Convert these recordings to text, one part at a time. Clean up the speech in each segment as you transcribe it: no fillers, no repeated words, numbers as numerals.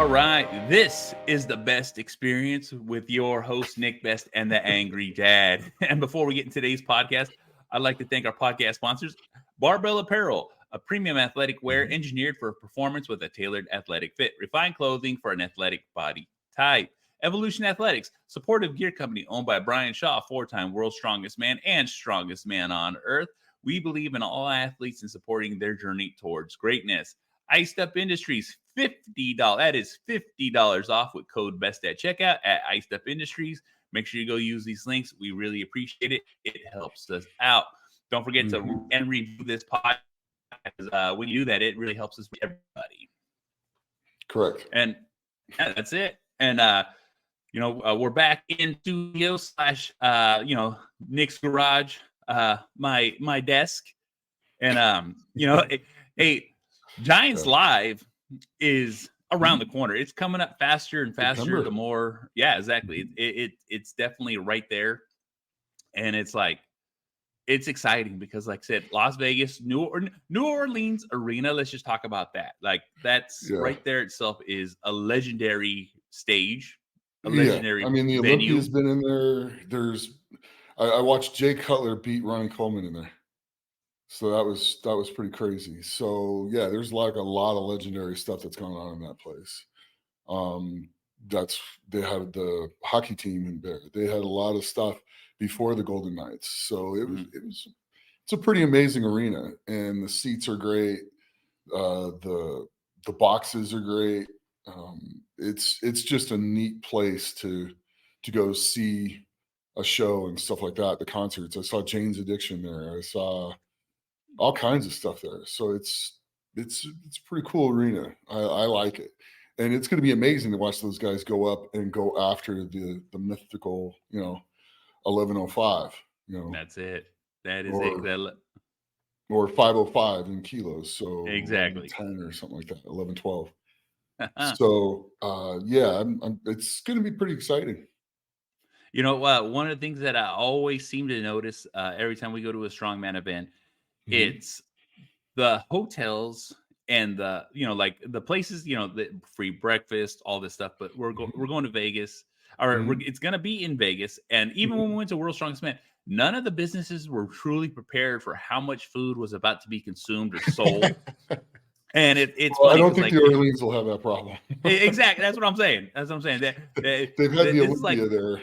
All right, this is the best experience with your host, Nick Best, and the Angry Dad. And before we get into today's podcast, I'd like to thank our podcast sponsors, Barbell Apparel, a premium athletic wear engineered for performance with a tailored athletic fit, refined clothing for an athletic body type. Evolution Athletics, supportive gear company owned by Brian Shaw, four-time world's strongest man and strongest man on earth. We believe in all athletes and supporting their journey towards greatness. Iced Up Industries, $50. That is $50 off with code BEST at checkout at Iced Up Industries. Make sure you go use these links. We really appreciate it. It helps us out. Don't forget to and review this podcast. When you do that, it really helps us with everybody. Correct. And yeah, that's it. And we're back in studio / Nick's garage, my desk, and Giants Live is around the corner. It's coming up faster and faster. September. The more, yeah, exactly. It's definitely right there, and it's exciting because, like I said, Las Vegas, New Orleans Arena. Let's just talk about that. Like that's right there itself is a legendary stage, a legendary. I mean, the venue. Olympia's been in there. I watched Jay Cutler beat Ronnie Coleman in there. So that was pretty crazy. So yeah, there's like a lot of legendary stuff that's going on in that place. They had the hockey team in there. They had a lot of stuff before the Golden Knights. So it's a pretty amazing arena, and the seats are great. The boxes are great. It's just a neat place to go see a show and stuff like that. The concerts. I saw Jane's Addiction there. I saw all kinds of stuff there. So it's a pretty cool arena. I like it. And it's going to be amazing to watch those guys go up and go after the mythical, 1105. That's it. That is it. Or 505 in kilos. So exactly 10 or something like that. 1112. So it's going to be pretty exciting. One of the things that I always seem to notice every time we go to a strongman event, it's the hotels and the places, the free breakfast, all this stuff. But we're going to Vegas, or it's going to be in Vegas. And even when we went to World's Strongest Man, none of the businesses were truly prepared for how much food was about to be consumed or sold. And it's funny. I don't think the Orleans will have that problem. Exactly. That's what I'm saying. They've had the Olympia there.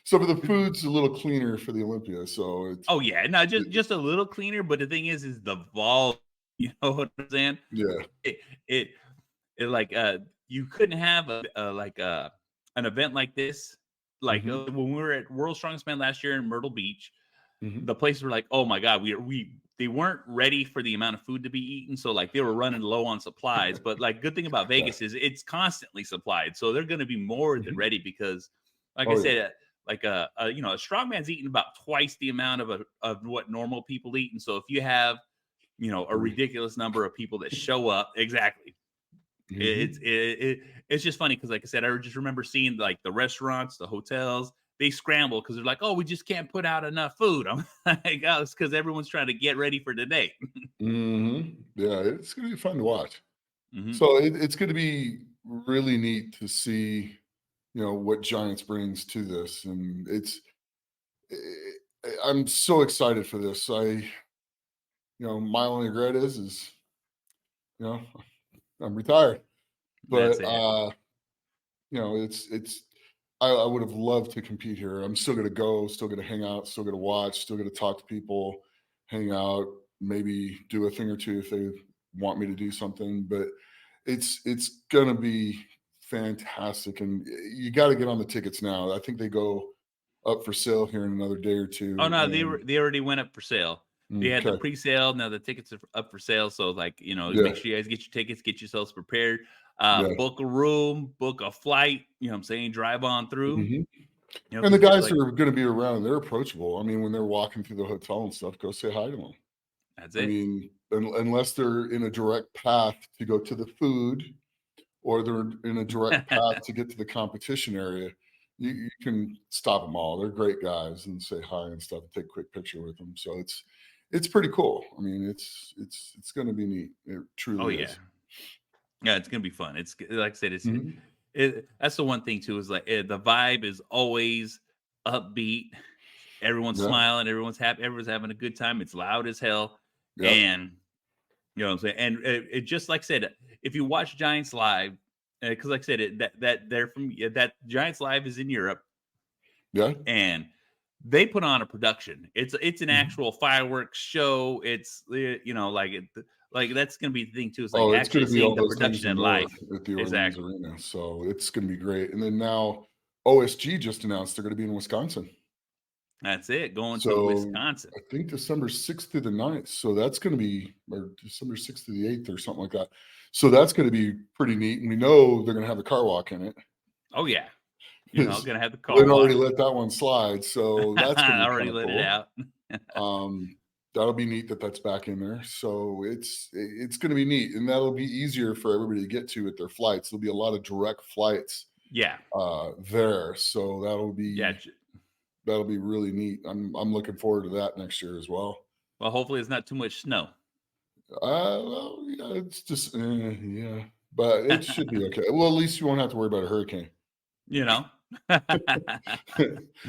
Some of the food's a little cleaner for the Olympia, so it's just a little cleaner. But the thing is the volume. You know what I'm saying? Yeah. It you couldn't have an event like this. Like when we were at World's Strongest Man last year in Myrtle Beach, the places were like, oh my God, they weren't ready for the amount of food to be eaten. So like they were running low on supplies. But like good thing about Vegas is it's constantly supplied. So they're going to be more than ready because like I said, a strongman's eating about twice the amount of what normal people eat. And so if you have, a ridiculous number of people that show up, exactly. It's just funny because like I said, I just remember seeing like the restaurants, the hotels, they scramble because they're like, oh, we just can't put out enough food. I'm like, oh, it's because everyone's trying to get ready for today. Yeah, it's going to be fun to watch. So it's going to be really neat to see, what Giants brings to this. And I'm so excited for this. My only regret is, I'm retired. But, I would have loved to compete here. I'm still going to go, still going to hang out, still going to watch, still going to talk to people, hang out, maybe do a thing or two if they want me to do something. But it's going to be fantastic. And you got to get on the tickets now. I think they go up for sale here in another day or two. Oh, no, they already went up for sale. They had the pre-sale. Now the tickets are up for sale. So make sure you guys get your tickets, get yourselves prepared. Book a room, book a flight, drive on through. And the guys are going to be around. They're approachable. I mean, when they're walking through the hotel and stuff, go say hi to them. That's it. I mean, unless they're in a direct path to go to the food or they're in a direct path to get to the competition area, you can stop them all. They're great guys and say hi and stuff, take a quick picture with them. So it's pretty cool. I mean, it's going to be neat. It truly is. Yeah, it's gonna be fun. It's like I said, Mhm. that's the one thing too is like the vibe is always upbeat. Everyone's Yeah, smiling, everyone's happy, everyone's having a good time. It's loud as hell, yep, and you know what I'm saying. And it just like I said, if you watch Giants live, because like I said, that they're from that Giants live is in Europe, yeah. and they put on a production. It's an Mhm. actual fireworks show. It's you know like that's gonna be the thing too. Is like Oh, it's actually gonna be seeing all the those things production and in more life. at the Orleans Exactly. Arena, so it's gonna be great. And then now OSG just announced they're gonna be in Wisconsin. That's it. Going to So Wisconsin. I think December 6th through the 9th. So that's going to be, or December 6th to the 8th or something like that. So that's going to be pretty neat. And we know they're going to have the car walk in it Oh yeah. You know, because gonna have the they car already walk. let that one slide. So that's going to I be kind already of let it cool. out. That'll be neat that that's back in there. So it's going to be neat. And that'll be easier for everybody to get to at their flights. There'll be a lot of direct flights Yeah. there. So Yeah. that'll be really neat. I'm looking forward to that next year as well. Well, hopefully it's not too much snow. Well, yeah, it's just yeah, but it should be okay. Well, at least you won't have to worry about a hurricane. You know.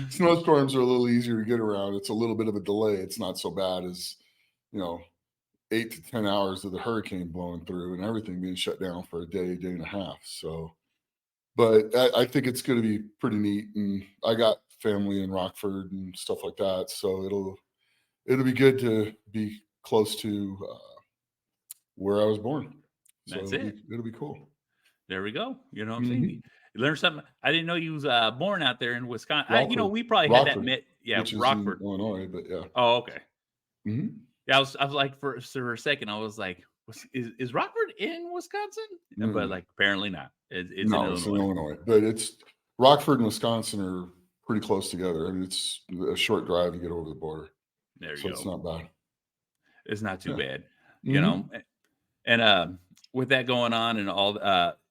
Snowstorms are a little easier to get around. It's a little bit of a delay. It's not so bad as, you know, 8 to 10 hours of the hurricane blowing through and everything being shut down for a day and a half. So, but I think it's going to be pretty neat. And I got family in Rockford and stuff like that, so it'll be good to be close to where I was born. So That's it. it'll be cool. There we go. You know what I'm saying? Mhm. You learn something. I didn't know you was born out there in Wisconsin. You know, Rockford, we probably had that Rockford, met. Yeah, which is in Rockford. Illinois, but yeah. Oh, okay. Mhm. Yeah, I was like for a second, I was like, is Rockford in Wisconsin? But Mm. like apparently not. It's in No, it's in Illinois. Illinois, but it's Rockford and Wisconsin are pretty close together. I mean, it's a short drive to get over the border, There so you it's go. not bad. It's not too Yeah. bad. You know, Mhm. and with that going on and all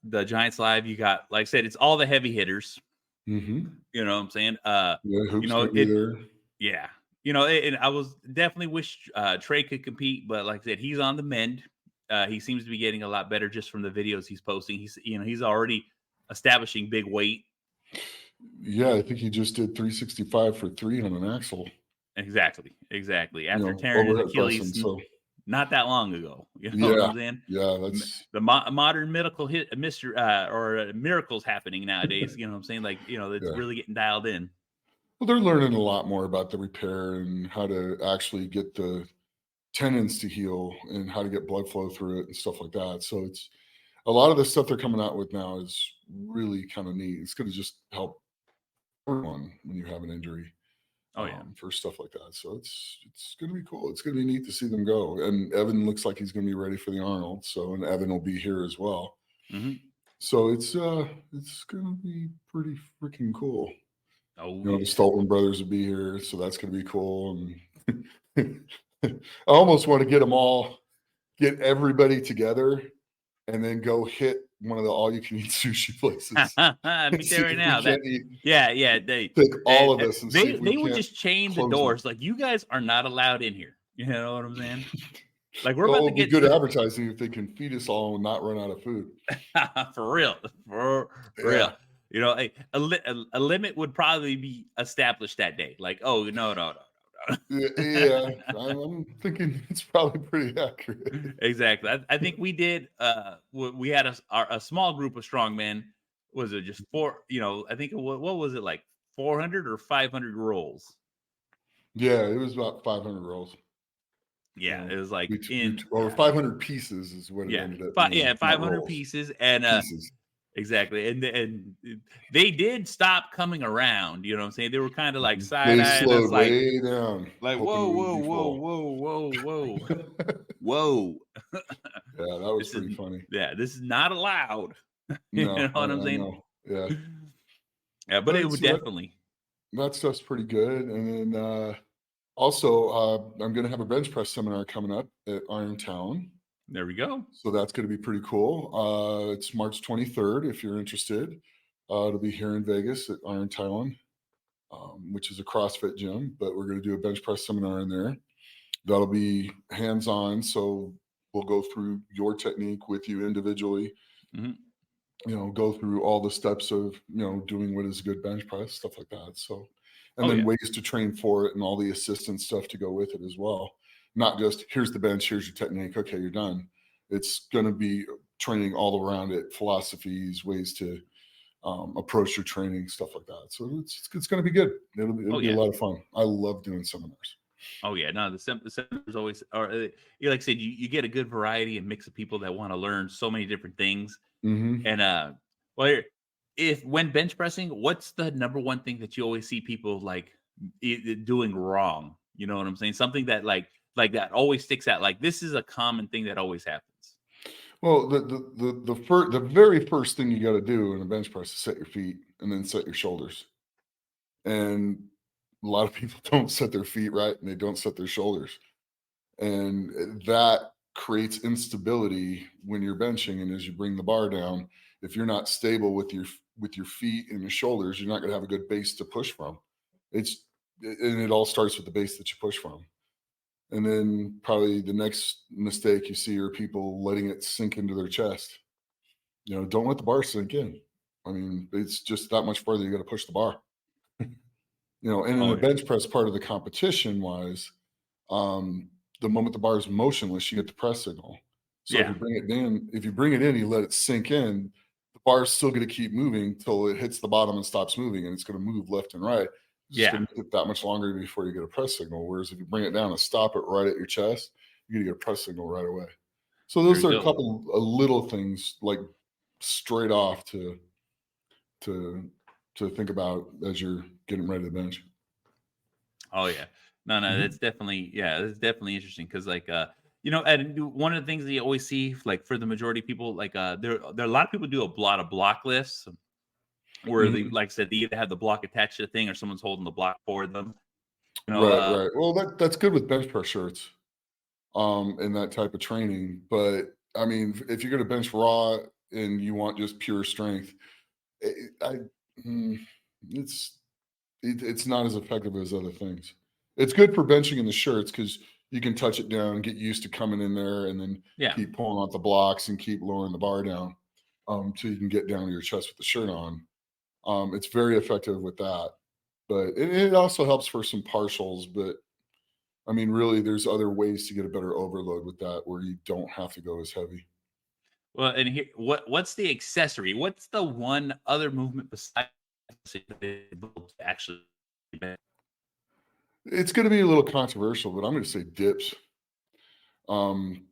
the Giants live, you got like I said, it's all the heavy hitters. Mhm. You know what I'm saying? Yeah, You Hoop's know gonna be it. there. Yeah. You know, and I was definitely wish Trey could compete, but like I said, he's on the mend. He seems to be getting a lot better just from the videos he's posting. He's already establishing big weight. Yeah, I think he just did 365 for 3 on an axle, Exactly. After tearing his overhead Achilles pressing, so not that long ago, you know what yeah. I'm saying? Yeah, that's The modern medical hit, Mister or miracles happening nowadays. You know what I'm saying? Like it's yeah. really getting dialed in. Well, they're learning a lot more about the repair and how to actually get the tendons to heal and how to get blood flow through it and stuff like that. So it's a lot of the stuff they're coming out with now is really kind of neat. It's going to just help everyone when you have an injury Oh yeah. for stuff like that. So it's going to be cool. It's going to be neat to see them go. And Evan looks like he's going to be ready for the Arnold. So and Evan will be here as well. Hmm. So it's going to be pretty freaking cool. Oh The yeah. Stoltman brothers will be here, so that's going to be cool. And I almost want to get them all, get everybody together, and then go hit one of the all-you-can-eat sushi places Me and tell see you right if we now that can't eat. yeah Take all of us and see if we they would can't just chain the close them. doors like you guys are not allowed in here. You know what I'm saying? Like we're Well, about it to would be get good advertising if they can feed us all and not run out of food. for real, for real. Yeah, You know, a limit would probably be established that day. Like, oh no. yeah. I'm thinking it's probably pretty accurate. Exactly. I think we did. We had a small group of strongmen. Was it just four? You know, I think what was it like 400 or 500 rolls? Yeah, it was about 500 rolls. Yeah, it was like We in or 500 pieces is what it yeah, ended up being, not 500 rolls, pieces, and pieces. exactly, and they did stop coming around. You know what I'm saying? They were kind of like Mhm. side They eyeing us, slowed way down, like hoping we would be whoa, full. whoa, whoa, whoa, whoa. Yeah, that was This is pretty funny. this is not allowed. You No, know what I'm I saying? know. Yeah, Yeah, but it but would so definitely. that stuff's pretty good. And then also, I'm going to have a bench press seminar coming up at Iron Town, There we go. so that's going to be pretty cool. It's March 23rd if you're interested. It'll be here in Vegas at Iron Town, which is a CrossFit gym, but we're going to do a bench press seminar in there. That'll be hands on, so we'll go through your technique with you individually. Mhm. Go through all the steps of, doing what is a good bench press, stuff like that. So, and Oh then yeah. ways to train for it and all the assistance stuff to go with it as well. Not just here's the bench, here's your technique, okay, you're done. It's going to be training all around it, philosophies, ways to approach your training, stuff like that. So it's going to be good. It'll Oh be a yeah. lot of fun. I love doing seminars. Oh yeah. No, the seminars always are. Like I said, you get a good variety and mix of people that want to learn so many different things. Hmm. And well, here, if when bench pressing, what's the number one thing that you always see people like doing wrong? You know what I'm saying? Something that like that always sticks out. Like this is a common thing that always happens. Well, the very first thing you got to do in a bench press is set your feet and then set your shoulders. And a lot of people don't set their feet right and they don't set their shoulders. And that creates instability when you're benching. And as you bring the bar down, if you're not stable with your feet and your shoulders, you're not going to have a good base to push from. It's and it all starts with the base that you push from. And then probably the next mistake you see are people letting it sink into their chest. Don't let the bar sink in. I mean, it's just that much further you got to push the bar. And in Oh the yeah. bench press part of the competition wise, um, the moment the bar is motionless, you get the press signal. So Yeah. if you bring it in, you let it sink in, the bar is still going to keep moving till it hits the bottom and stops moving, and it's going to move left and right. It's just Yeah. going to make it that much longer before you get a press signal. Whereas if you bring it down and stop it right at your chest, you're going to get a press signal right away. So There those you are a go. couple of little things like straight off to to think about as you're getting ready to bench. Oh yeah. No, no, Mhm. that's definitely that's definitely interesting because and one of the things that you always see like for the majority of people like there are a lot of people do a lot of block lifts where they Mhm. like I said they either have the block attached to the thing or someone's holding the block for them. You know, Right, right. Well, that's good with bench press shirts, and that type of training. But I mean, if you're going to bench raw and you want just pure strength, it, I, mm, it's it's not as effective as other things. It's good for benching in the shirts because you can touch it down, get used to coming in there, and then yeah, keep pulling out the blocks and keep lowering the bar down, till you can get down to your chest with the shirt on. It's very effective with that, but it also helps for some partials. But I mean, really, there's other ways to get a better overload with that where you don't have to go as heavy. well, and here, what's the accessory? What's the one other movement besides actually? It's going to be a little controversial, but I'm going to say dips. Um,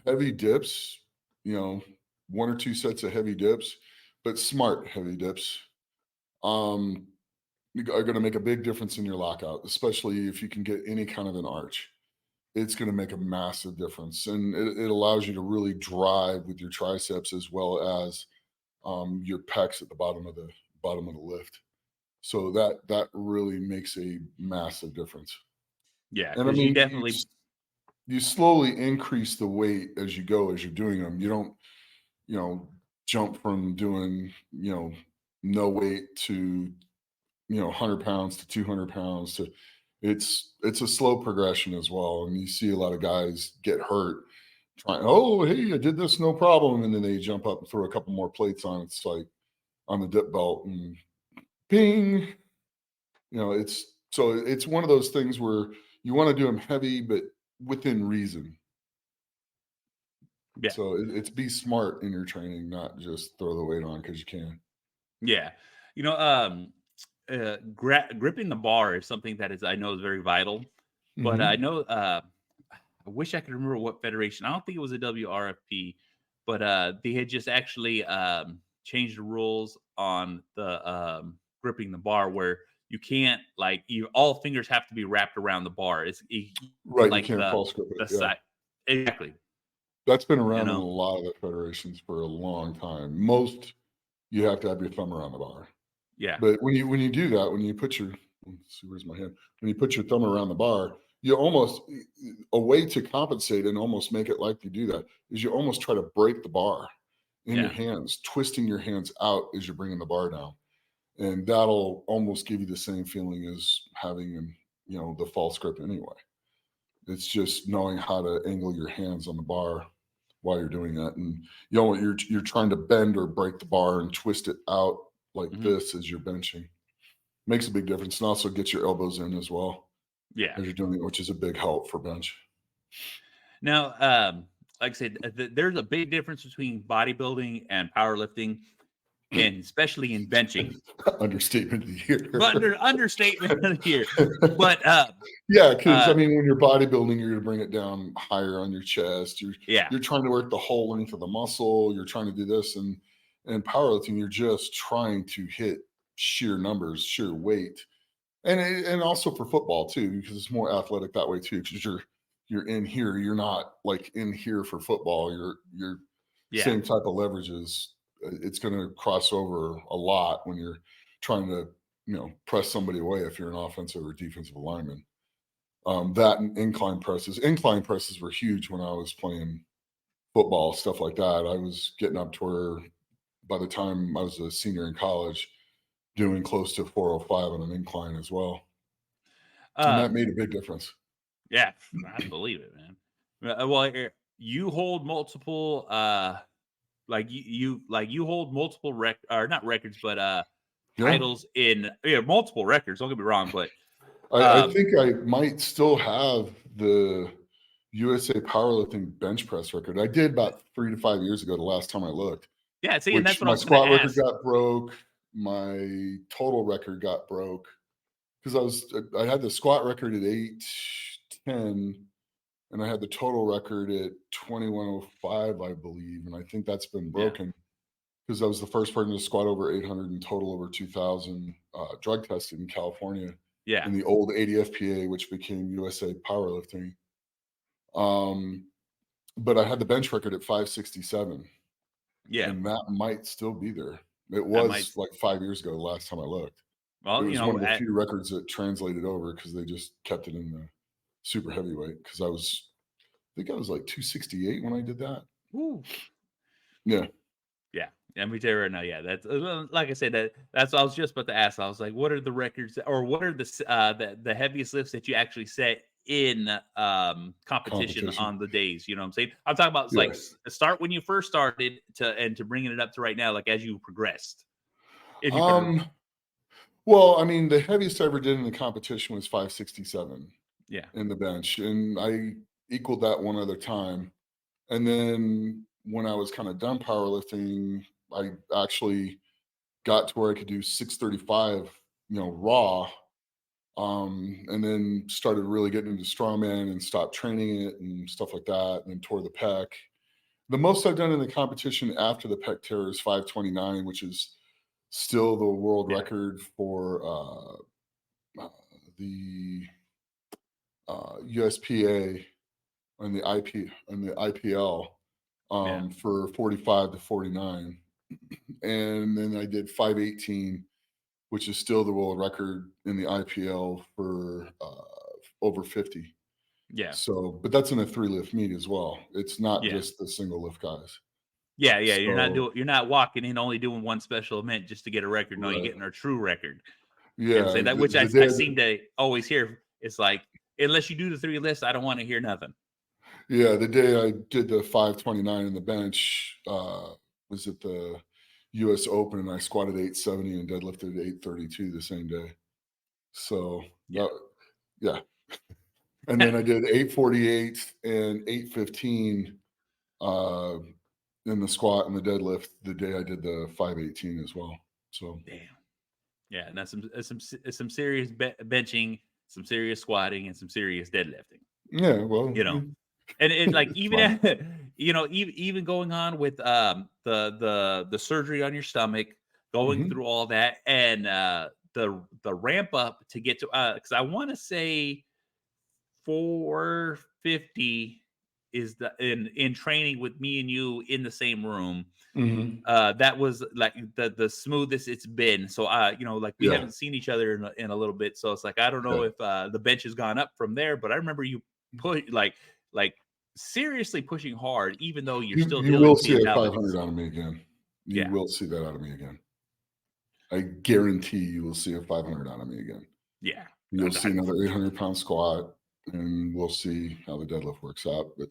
Heavy dips, you know, one or two sets of heavy dips, but smart heavy dips, um, are going to make a big difference in your lockout, especially if you can get any kind of an arch. It's going to make a massive difference, and it allows you to really drive with your triceps as well as your pecs at the bottom of the lift. So that really makes a massive difference. Yeah, And I because you mean, definitely you slowly increase the weight as you go as you're doing them. You don't, you know, jump from doing, no weight to, 100 pounds to 200 pounds to it's a slow progression as well. And you see a lot of guys get hurt trying, oh, hey, I did this, no problem. And then they jump up and throw a couple more plates on. It's like on the dip belt and ping, it's one of those things where you want to do them heavy, but within reason. yeah. So it's be smart in your training, not just throw the weight on because you can. Yeah. You know, gripping the bar is something that is I know is very vital, but I Hmm. know I wish I could remember what federation. I don't think it was a WRFP, but they had just actually changed the rules on the gripping the bar where you can't like you all fingers have to be wrapped around the bar. Right, you Like can't false grip it. the Yeah, side exactly. that's been You around in a know, lot of the federations for a long time. Most you have to have your thumb around the bar, yeah, but when you do that, when you put your let's see, where's my hand? When you put your thumb around the bar, you almost a way to compensate and almost make it like you do that is you almost try to break the bar in your yeah, hands, twisting your hands out as you're bringing the bar down. And that'll almost give you the same feeling as having the false grip anyway. It's just knowing how to angle your hands on the bar while you're doing that. And you know, you're trying to bend or break the bar and twist it out like this as you're benching. Makes a big difference, and also gets your elbows in as well Yeah. as you're doing it, which is a big help for bench. Now, like I said, there's a big difference between bodybuilding and powerlifting, and especially in benching. Understatement of the year. But understatement of the year. But yeah, because I mean, when you're bodybuilding, you're going to bring it down higher on your chest. You're trying to work the whole length of the muscle. You're trying to do this, and powerlifting, you're just trying to hit sheer numbers, sheer weight, and also for football too, because it's more athletic that way too. Because you're in here, you're not like in here for football. You're same type of leverages. It's going to cross over a lot when you're trying to, press somebody away if you're an offensive or defensive lineman. That and incline presses. Incline presses were huge when I was playing football, stuff like that. I was getting up to where by the time I was a senior in college, doing close to 405 on an incline as well. And that made a big difference. Yeah, I believe it, man. Well, you hold multiple you hold multiple not records, but titles in multiple records. Don't get me wrong, but I think I might still have the USA powerlifting bench press record. I did about 3 to 5 years ago, the last time I looked. Yeah, see, and that's what my I was squat gonna record ask. got broke. My total record got broke because I had the squat record at 810, and I had the total record at 2105, I believe, and I think that's been broken because I was the first person to squat over 800 and total over 2000, drug tested in California. Yeah. In the old ADFPA, which became USA Powerlifting. But I had the bench record at 567. Yeah. And that might still be there. It was like 5 years ago, the last time I looked. Well, it was one of the few records that translated over because they just kept it in the super heavyweight. Because I think I was like 268 when I did that. Woo. Yeah. Yeah. Let me tell you right now. Yeah, that's like I said. That's what I was just about to ask. I was like, what are the records, or what are the heaviest lifts that you actually set in competition on the days? You know what I'm saying? I'm talking about like start when you first started to bringing it up to right now, like as you progressed. If you well, I mean, the heaviest I ever did in the competition was 567. Yeah. In the bench, and I equaled that one other time. And then when I was kind of done powerlifting, I actually got to where I could do 635, raw. And then started really getting into strongman and stopped training it and stuff like that, and then tore the pec. The most I've done in the competition after the pec tear is 529, which is still the world record for the USPA and the IPL for 45 to 49. And then I did 518, which is still the world record in the IPL for over 50. Yeah. So, but that's in a 3-lift meet as well. It's not just the single lift guys. Yeah. So, you're not walking in only doing one special event just to get a record. No, you're getting a true record. Yeah. Say that, which I seem to always hear. It's like, unless you do the 3 lifts, I don't want to hear nothing. Yeah. The day I did the 529 in the bench was at the US Open, and I squatted 870 and deadlifted 832 the same day. So, yeah. And then I did 848 and 815 in the squat and the deadlift the day I did the 518 as well. So damn. Yeah, and that's some serious benching, some serious squatting, and some serious deadlifting. Yeah, well, and it like even even going on with the surgery on your stomach, going through all that, and the ramp up to get to because I want to say 450 is in training with me and you in the same room. That was like the smoothest it's been. So like we haven't seen each other in a little bit, so it's like I don't know if the bench has gone up from there, but I remember you put like seriously pushing hard, even though you're still you will see a 500 out of me again. You will see that out of me again. I guarantee you will see a 500 out of me again. Yeah, you'll see another 800-pound squat, and we'll see how the deadlift works out. But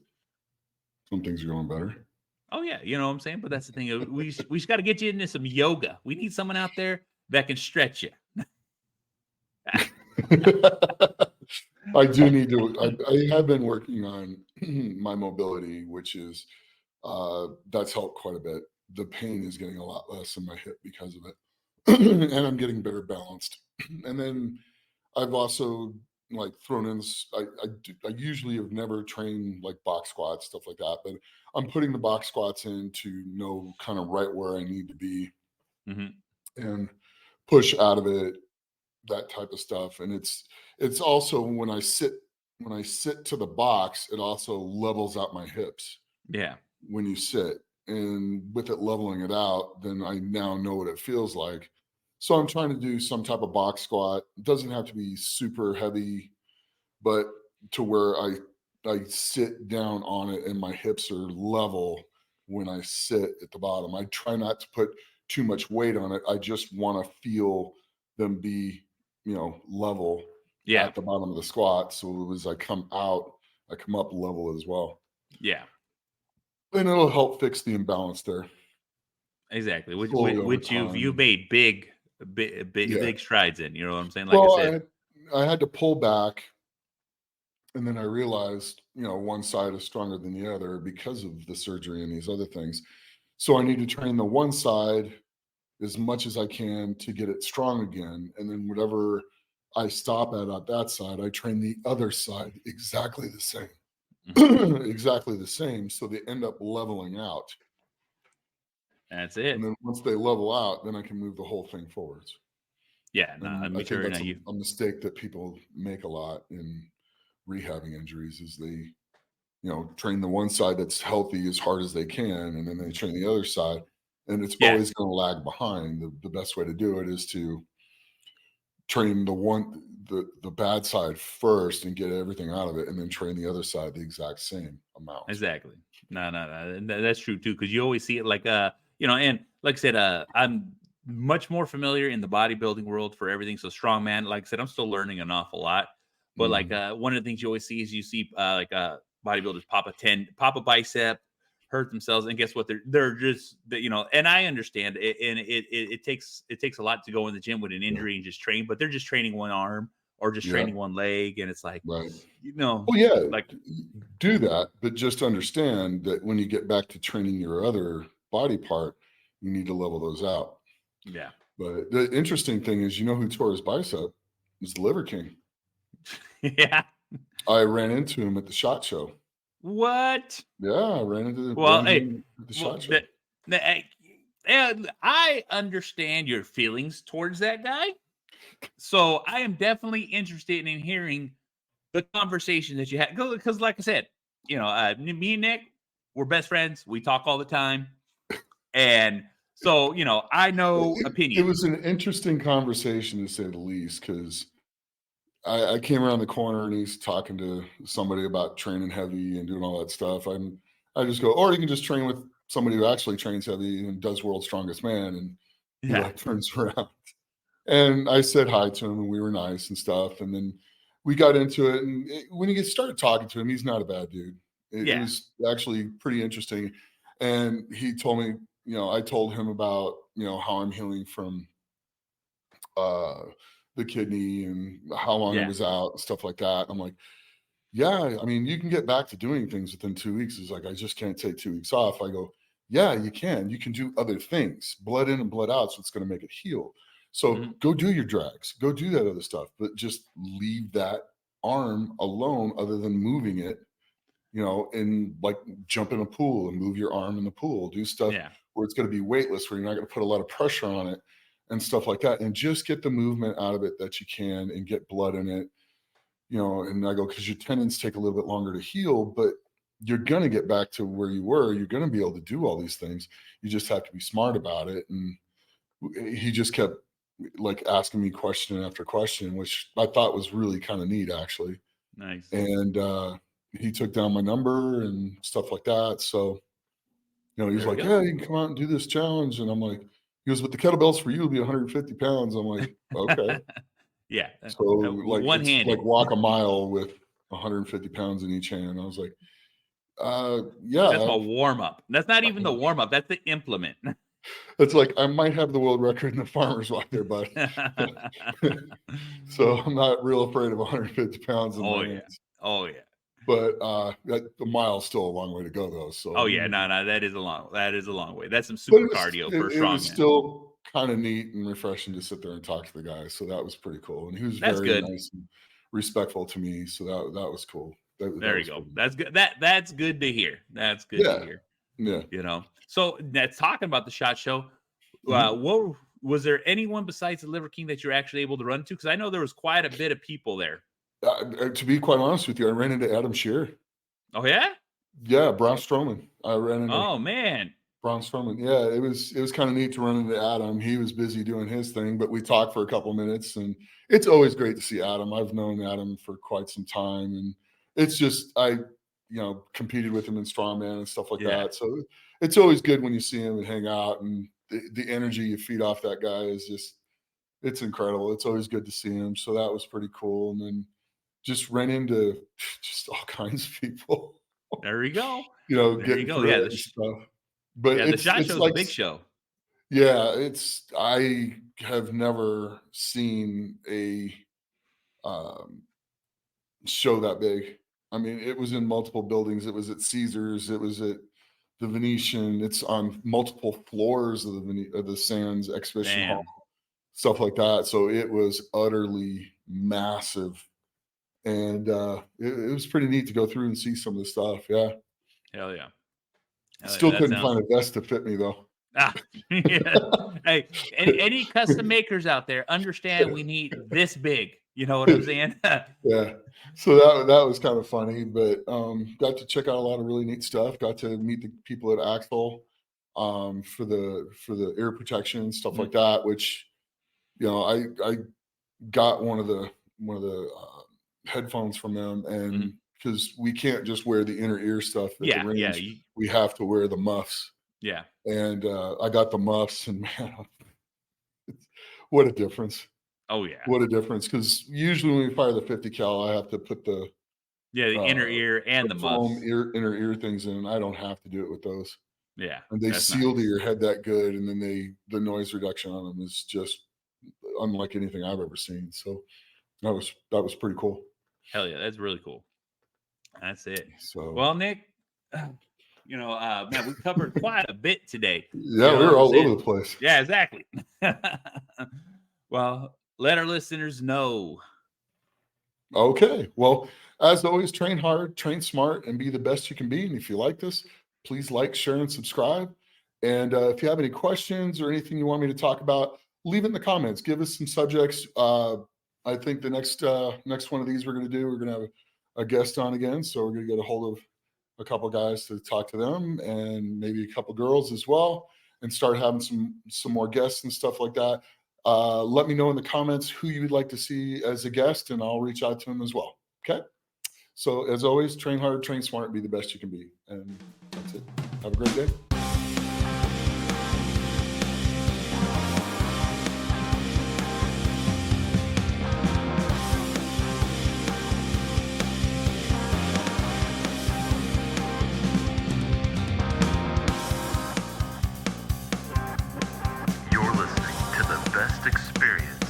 Some things are going better. Oh yeah, you know what I'm saying. But that's the thing. We just got to get you into some yoga. We need someone out there that can stretch you. I do need to. I have been working on my mobility, which is that's helped quite a bit. The pain is getting a lot less in my hip because of it, and I'm getting better balanced. And then I've also like thrown in. I usually have never trained like box squats, stuff like that, but I'm putting the box squats in to know kind of right where I need to be Mm-hmm. and push out of it, that type of stuff. And it's also when I sit to the box, it also levels out my hips Yeah. when you sit. And with it leveling it out, then I now know what it feels like. So I'm trying to do some type of box squat. It doesn't have to be super heavy, but to where I sit down on it and my hips are level when I sit at the bottom. I try not to put too much weight on it. I just want to feel them be, level Yeah. at the bottom of the squat. So as I come out, I come up level as well. Yeah. And it'll help fix the imbalance there Exactly. slowly over Which you've time. made big Yeah. strides in. You know what I'm saying? Like I Well, said. I had to pull back, and then I realized, one side is stronger than the other because of the surgery and these other things. So I need to train the one side as much as I can to get it strong again. And then whatever I stop at that side, I train the other side exactly the same. Exactly the same. So they end up leveling out. That's And it. then once they level out, then I can move the whole thing forwards. Yeah. No, And I'm I think sure. that's a mistake that people make a lot in rehabbing injuries is they, train the one side that's healthy as hard as they can, and then they train the other side, and it's Yeah. always going to lag behind. The best way to do it is to train the bad side first and get everything out of it, and then train the other side the exact same amount. Exactly. No. That's true too, because you always see it like and like I said, I'm much more familiar in the bodybuilding world for everything. So strongman, like I said, I'm still learning an awful lot. But like Mhm. one of the things you always see is you see bodybuilders pop a bicep, hurt themselves, and guess what? They're just and I understand it, and it takes a lot to go in the gym with an Yeah. injury and just train, but they're just training one arm or just Yeah. training one leg, and it's like Right. you know Well, yeah, like do that, but just understand that when you get back to training your other body part, you need to level those out. yeah. But the interesting thing is, who tore his bicep? It was the Liver King. Yeah. I ran into him at the SHOT Show. What? Yeah, I ran into Well, hey, him at the well, SHOT Show. and I understand your feelings towards that guy. So I am definitely interested in hearing the conversation that you had. Because, like I said, me and Nick, we're best friends. We talk all the time. And so, I know It opinions. was an interesting conversation, to say the least, because I came around the corner and he's talking to somebody about training heavy and doing all that stuff. I just go, or you can just train with somebody who actually trains heavy and does World's Strongest Man. And he Yeah. like turns around. And I said hi to him and we were nice and stuff. And then we got into it. And when you started talking to him, he's not a bad dude. It Yeah. was actually pretty interesting. And he told me, I told him about, how I'm healing from the kidney and how long it Yeah. was out and stuff like that. I'm like, yeah, I mean, you can get back to doing things within 2 weeks. He's like, I just can't take 2 weeks off. I go, yeah, you can. You can do other things. Blood in and blood out. So it's going to make it heal. So Mhm. go do your drags, go do that other stuff, but just leave that arm alone other than moving it, and like jump in a pool and move your arm in the pool, do stuff Yeah. where it's going to be weightless, where you're not going to put a lot of pressure on it and stuff like that. And just get the movement out of it that you can and get blood in it, and I go, because your tendons take a little bit longer to heal, but you're going to get back to where you were. You're going to be able to do all these things. You just have to be smart about it. And he just kept like asking me question after question, which I thought was really kind of neat, actually. Nice. And he took down my number and stuff like that. So, he was There we like, go. yeah, you can come out and do this challenge. And I'm like, he goes, but the kettlebells for you will be 150 pounds. I'm like, okay. Yeah. So like it's like One-handed. walk a mile with 150 pounds in each hand. I was like, Yeah. That's a warm up. That's not even the warm up. That's the implement. It's like I might have the world record in the farmer's walk there, bud. So I'm not real afraid of 150 pounds in my hands. Oh yeah. But the mile's still a long way to go, though. So Oh yeah, no, that is a long way. That's some but super cardio for a it was strongman. still kind of neat and refreshing to sit there and talk to the guy. So that was pretty cool, and he was That's very good. nice and respectful to me. So that was cool. There you go. That's good. That's good to hear. That's good to hear. Yeah. You know. So that's talking about the SHOT Show. What was there anyone besides the Liver King that you're actually able to run to? Because I know there was quite a bit of people there. To be quite honest with you, I ran into Adam Shearer. Oh yeah. Yeah, Braun Strowman. I ran into. Oh man. Braun Strowman. Yeah, it was kind of neat to run into Adam. He was busy doing his thing, but we talked for a couple minutes, and it's always great to see Adam. I've known Adam for quite some time, and it's just I competed with him in Strongman and stuff like that. So it's always good when you see him and hang out, and the energy you feed off that guy is it's incredible. It's always good to see him. So that was pretty cool. And then just ran into just all kinds of people. There you go. Getting through it and stuff. But the SHOT Show's like a big show. Yeah, I have never seen a show that big. I mean, it was in multiple buildings. It was at Caesars. It was at the Venetian. It's on multiple floors of the Sands Exhibition Hall, stuff like that. So it was utterly massive, and it was pretty neat to go through and see some of the stuff. Yeah. Hell yeah. Still couldn't find a vest to fit me though. Yeah. Hey, any custom makers out there understand we need this big. You know what I'm saying? Yeah. So that was kind of funny, but got to check out a lot of really neat stuff. Got to meet the people at Axel for the ear protection and stuff like that. Which I got one of the headphones from them, and because we can't just wear the inner ear stuff at the range, we have to wear the muffs. Yeah. And I got the muffs, and man, what a difference. Oh yeah. What a difference. Because usually when we fire the 50 cal, I have to put the inner ear and the muffs. Inner ear things in. I don't have to do it with those. Yeah. And they seal to your head that good, and then the noise reduction on them is just unlike anything I've ever seen. So that was pretty cool. Hell yeah, that's really cool. That's it. So well, Nick, man, we covered quite a bit today. Yeah, we were all over the place. Yeah, exactly. Well, let our listeners know. Okay. Well, as always, train hard, train smart, and be the best you can be. And if you like this, please like, share, and subscribe. And if you have any questions or anything you want me to talk about, leave it in the comments. Give us some subjects. I think the next one of these we're going to have a guest on again. So we're going to get a hold of a couple guys to talk to them, and maybe a couple girls as well, and start having some more guests and stuff like that. Let me know in the comments who you would like to see as a guest, and I'll reach out to them as well. Okay. So as always, train hard, train smart, be the best you can be. And that's it. Have a great day. You're listening to the best experience